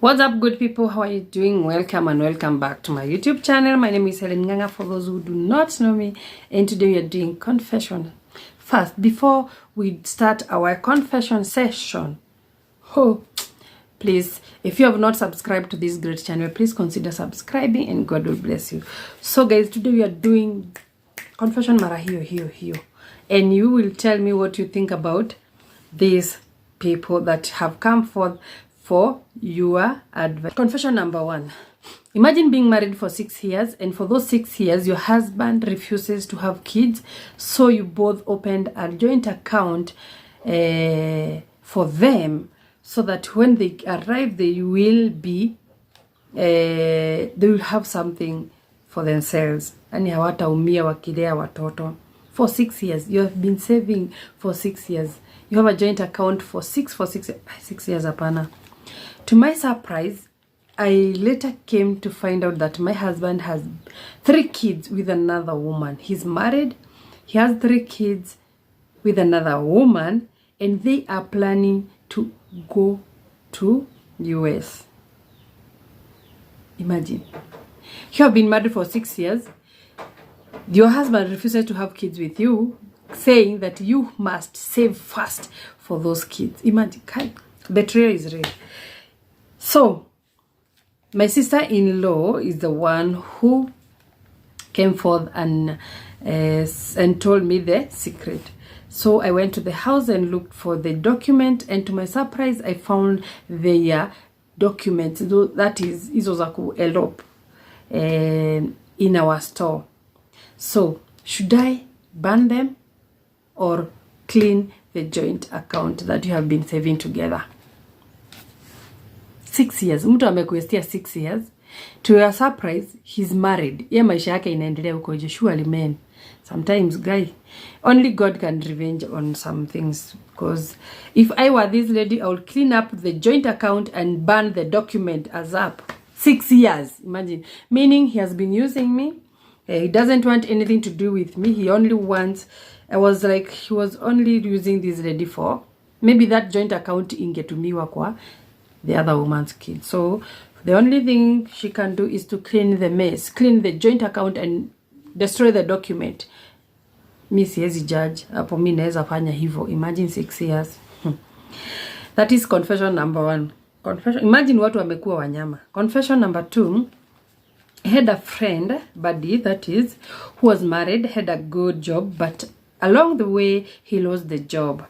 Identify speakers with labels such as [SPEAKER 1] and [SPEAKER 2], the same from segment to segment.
[SPEAKER 1] What's up, good people? How are you doing? Welcome and welcome back to my YouTube channel. My name is Helen Nganga for those who do not know me, and today we are doing confession. First, before we start our confession session, please, if you have not subscribed to this great channel, please consider subscribing and God will bless you. So guys, today we are doing confession mara hiyo, and you will tell me what you think about these people that have come forth for your advice. Confession number 1. Imagine being married for 6 years, and for those 6 years your husband refuses to have kids, so you both opened a joint account for them, so that when they arrive they will have something for themselves. Yani hawataumia wakilea watoto. For 6 years you have been saving. For 6 years you have a joint account for 6 years apana. To my surprise, I later came to find out that my husband has 3 kids with another woman. He's married, he has 3 kids with another woman, and they are planning to go to US. Imagine. You have been married for 6 years. Your husband refuses to have kids with you, saying that you must save first for those kids. Imagine. Betrayal is real. So, my sister-in-law is the one who came forth and told me the secret. So I went to the house and looked for the document, and to my surprise, I found their documents. That is izozaku elope in our store. So, should I burn them or clean the joint account that you have been saving together? 6 years. Mtu amekuestia 6 years. To your surprise, he's married. Ye maisha yake inaendelea huko je. Surely men. Sometimes, guy, only God can revenge on some things. Because if I were this lady, I would clean up the joint account and burn the document as up. 6 years. Imagine. Meaning he has been using me. He doesn't want anything to do with me. He only wants... I was like, he was only using this lady for... Maybe that joint account ingetumiwa kwa the other woman's kid. So the only thing she can do is to clean the mess, clean the joint account and destroy the document. Mi siwezi judge. Hapo mi naweza fanya hivyo. Imagine 6 years. That is confession number 1. Confession. Imagine watu wamekuwa wanyama. Confession number 2. I had a friend, buddy, that is, who was married, had a good job, but along the way he lost the job.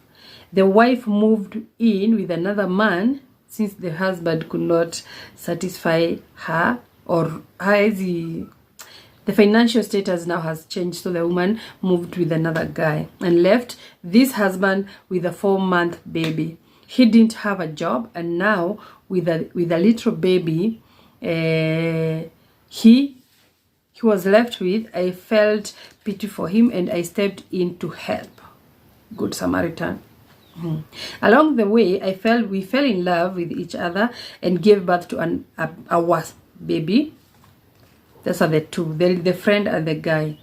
[SPEAKER 1] The wife moved in with another man since the husband could not satisfy her, or the financial status now has changed, so the woman moved with another guy and left this husband with a 4-month baby. He didn't have a job, and now with a little baby he was left with. I felt pity for him and I stepped in to help. Good Samaritan. Along the way, we fell in love with each other and gave birth to our baby. Those are the two, the friend and the guy.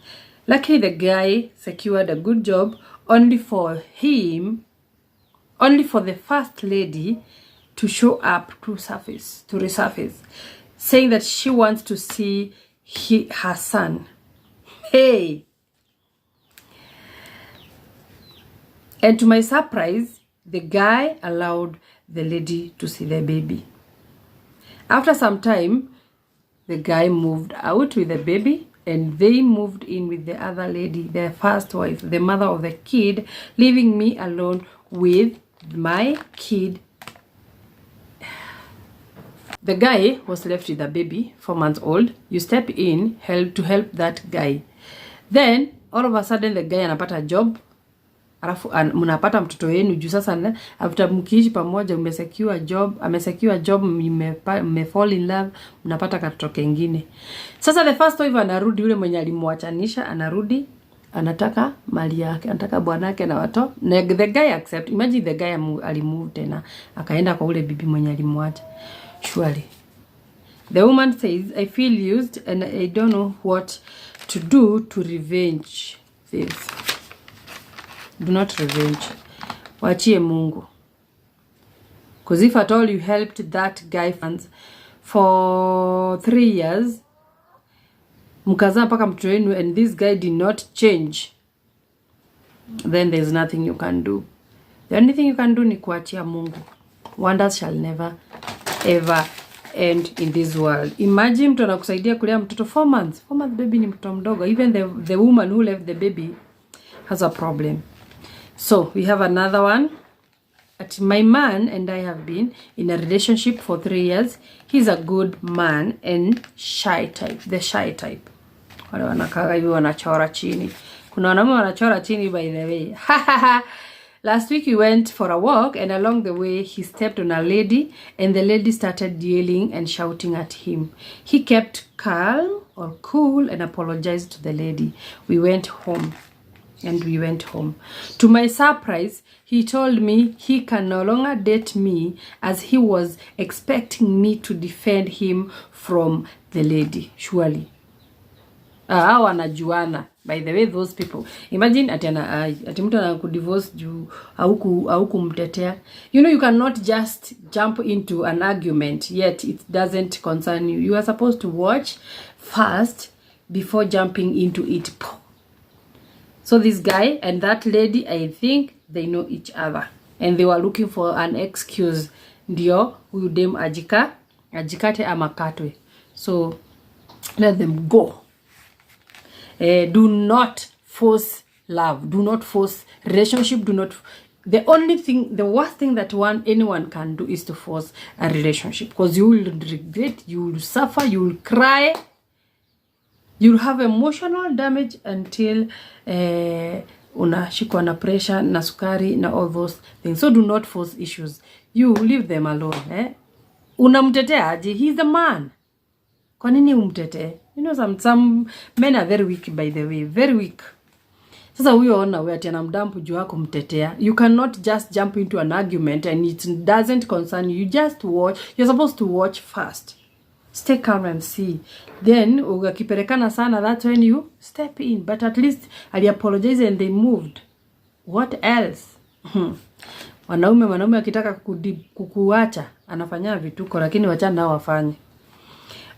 [SPEAKER 1] Luckily, the guy secured a good job, only for the first lady to show up to resurface, saying that she wants to see her son. Hey! And to my surprise, the guy allowed the lady to see the baby. After some time, the guy moved out with the baby, and they moved in with the other lady, their first wife, the mother of the kid, leaving me alone with my kid. The guy was left with a baby, 4 months old. You step in to help that guy. Then, all of a sudden, the guy anapata a job. Alafu mnapata mtoto wenu juu sasa after mkiishi pamoja amesecure job, mmefall in love, mnapata katoto kengine. Sasa the first wife anarudi, yule mwenye alimwachanisha anarudi, anataka mali yake, anataka bwanake na watoto. The guy accept. Imagine the guy alimove tena akaenda kwa ule bibi mwenye alimwacha. Surely the woman says, I feel used and I don't know what to do to revenge this. Do not revenge. Wachie Mungu. Because if at all you helped that guy for 3 years, mkazaa mpaka mtoto wenu, and this guy did not change, then there's nothing you can do. The only thing you can do ni kuachia Mungu. Wonders shall never ever end in this world. Imagine mtu anakusaidia kulea mtoto 4 months. 4 months baby ni mtoto mdogo. Even the woman who left the baby has a problem. So we have another one. My man and I have been in a relationship for 3 years. He's a good man and shy type. The shy type. Wale wanakaga hivi wanachora chini. Kuna wanaume wanachora chini by the way. Last week we went for a walk, and along the way he stepped on a lady, and the lady started yelling and shouting at him. He kept calm or cool and apologized to the lady. We went home. To my surprise, he told me he can no longer date me as he was expecting me to defend him from the lady. Surely. Wanajuana. By the way, those people. Imagine ati mtu anakudivorce juu au kumtetea. You know, you cannot just jump into an argument yet it doesn't concern you. You are supposed to watch first before jumping into it. So this guy and that lady, I think they know each other. And they were looking for an excuse. Ndio, huyu dem ajikate ama katwe. So, let them go. Do not force love. Do not force relationship. The worst thing that anyone can do is to force a relationship. Because you will regret, you will suffer, you will cry. You will have emotional damage until unashikwa na pressure, na sukari, na all those things. So do not force issues. You leave them alone. Unamtetea aje? He's the man. Kwa nini umtetee? You know, some men are very weak, by the way. Very weak. Sasa huyo ona wewe ati anamdampu juu yako kumtetea. You cannot just jump into an argument and it doesn't concern you. You just watch. You're supposed to watch first. Stay calm and see. Then, ukiperekana sana, that's when you step in. But at least, ali apologize and they moved. What else? Wanaume akitaka kukuacha, anafanya vituko, lakini wachana nao wafanye.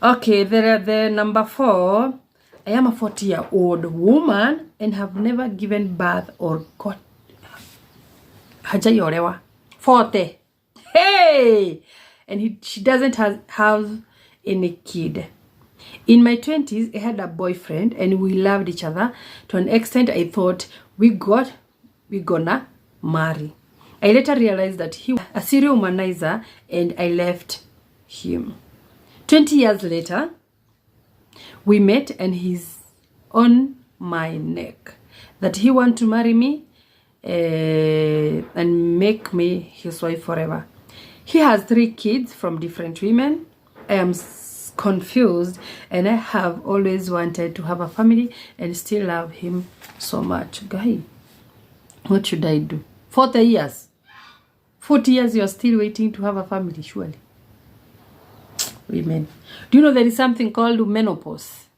[SPEAKER 1] Okay, the number 4. I am a 40-year-old woman and have never given birth or got hajaiolewa. 40. Hey! And she doesn't have any kid. In my 20s, I had a boyfriend and we loved each other to an extent I thought we gonna marry. I later realized that he was a serial womanizer and I left him. 20 years later, we met and he's on my neck that he want to marry me and make me his wife forever. He has 3 kids from different women. I am confused and I have always wanted to have a family and still love him so much. Guy, what should I do? 40 years. 40 years you are still waiting to have a family, surely. Women. Do you know there is something called menopause?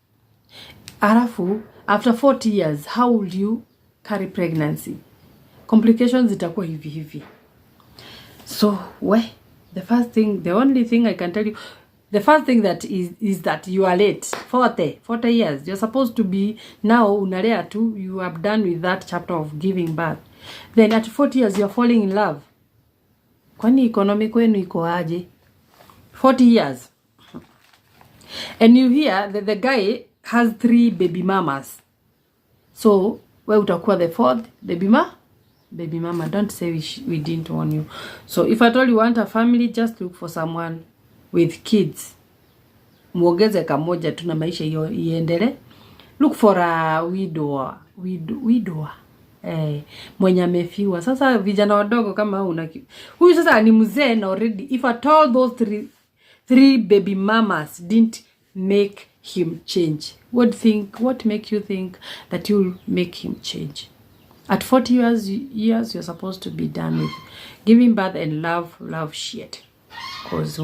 [SPEAKER 1] Arafu, after 40 years, how will you carry pregnancy? Complications itakuwa hivi. So, the only thing I can tell you, the first thing that is that you are late. 40 years. You're supposed to be now unalea tu. You have done with that chapter of giving birth. Then at 40 years, you're falling in love. Kwani economy kwenu iko aje? 40 years. And you hear that the guy has 3 baby mamas. So, where utakuwa the 4th baby mama? Don't say we didn't warn you. So, if at all you want a family, just look for someone with kids. Muogeze kamoja tu na maisha iendele. Look for a widower. Mwenye amefiwa. Sasa vijana wadogo kama huyu sasa ni mzee na already. If at all those 3 baby mamas didn't make him change, what make you think that you'll make him change? At 40 years you're supposed to be done with giving birth and love shit. Cause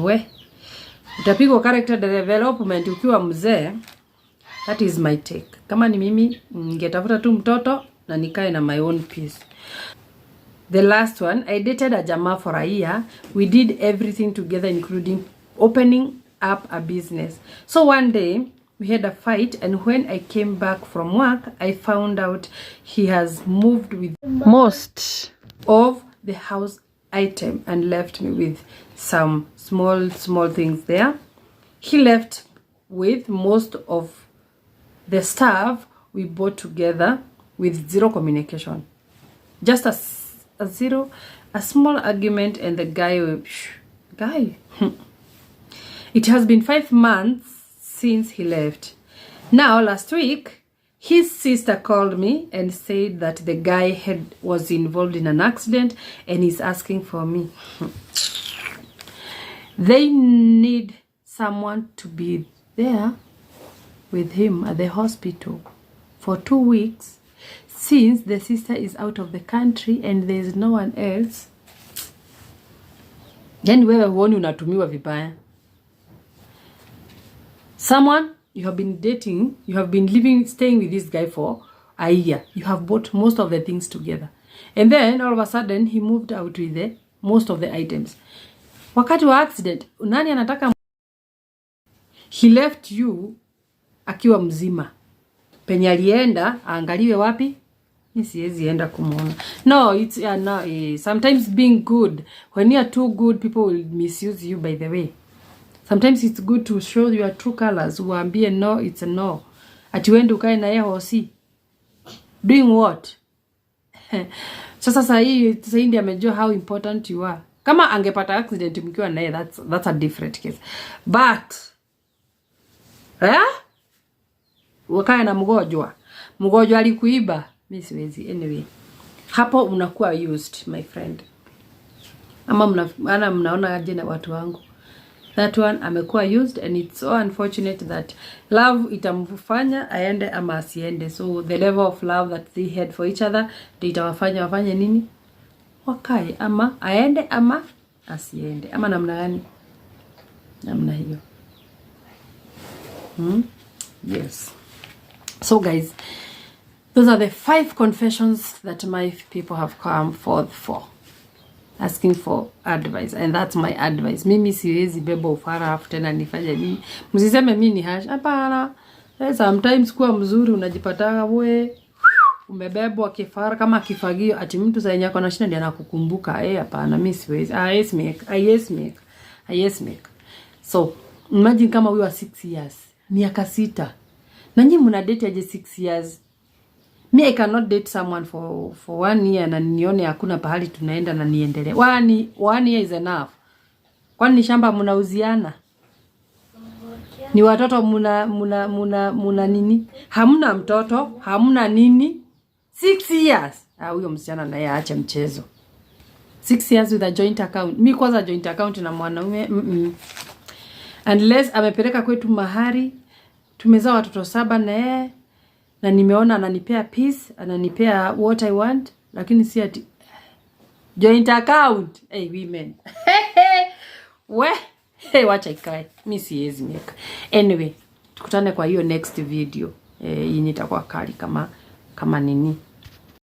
[SPEAKER 1] utapigwa character development ukiwa mzee. That is my take. Kama ni mimi, ningetafuta tu mtoto na nikae na my own peace. The last one, I dated a jamaa for a year. We did everything together, including opening up a business. So one day, we had a fight, and when I came back from work, I found out he has moved with most of the house item and left me with some small things there. He left with most of the stuff we bought together with zero communication. Just a small argument, and the guy. It has been 5 months since he left. Now, last week, his sister called me and said that the guy was involved in an accident and is asking for me. They need someone to be there with him at the hospital for 2 weeks, since the sister is out of the country and there is no one else. Yani wewe huoni unatumiwa vibaya. Someone you have been dating, you have been staying with this guy for a year. You have bought most of the things together. And then all of a sudden he moved out with most of the items. Wakati wa accident, nani anataka? He left you akiwa mzima. Penye alienda angaliwe wapi? Mimi siwezi enda kumuona. No, it's no, sometimes being good. When you are too good, people will misuse you, by the way. Sometimes it's good to show your true colors. Uambie no, it's a no. Ati wende ukae na yeye hosi. Doing what? Sasa hii ndio amejua how important you are. Kama angepata accident mkiwa naye, that's a different case. But wakae na mgonjwa. Mgonjwa alikuiba. Mimi siwezi. Anyway, hapo unakuwa used, my friend. Ama mnaona aje na watu wangu? That one amekuwa used, and it's so unfortunate that love itamfanya aende ama asiende. So the level of love that they had for each other, itawafanya wafanye nini? Wakae ama aende ama asiende. Ama namna gani? Namna hiyo. Yes. So guys, those are the 5 confessions that my people have come forth for, asking for advice, and that's my advice. Mimi siwezi beba ufara afu tena nifanye nini? Msiseme mimi ni hash. Hapana. Sometimes kuwa mzuri unajipata we umebebwa kifara kama kifagio, ati mtu saa nyako na shida ndiye anakukumbuka. Hapana, mimi siwezi. I yes make. So, imagine kama we were 6 years. Miaka 6. Na nyinyi mna date aje 6 years? Me, I cannot date someone for 1 year na nione hakuna pahali tunaenda na niendelee. 1 year is enough. Kwani ni shamba mnauziana? Ni watoto muna nini? Hamna mtoto, hamna nini? 6 years. Huyo msichana naye aache mchezo. 6 years with a joint account. Mi kwanza joint account na mwanaume. Unless amepeleka kwetu mahari, tumezaa watoto 7 na yeye, na nimeona ananipea peace, ananipea what I want, lakini si ati joint account. Hey women. Wacha ikae. Mimi siwezi make. Anyway, tukutane kwa hiyo next video. Yenye itakuwa kali kama nini.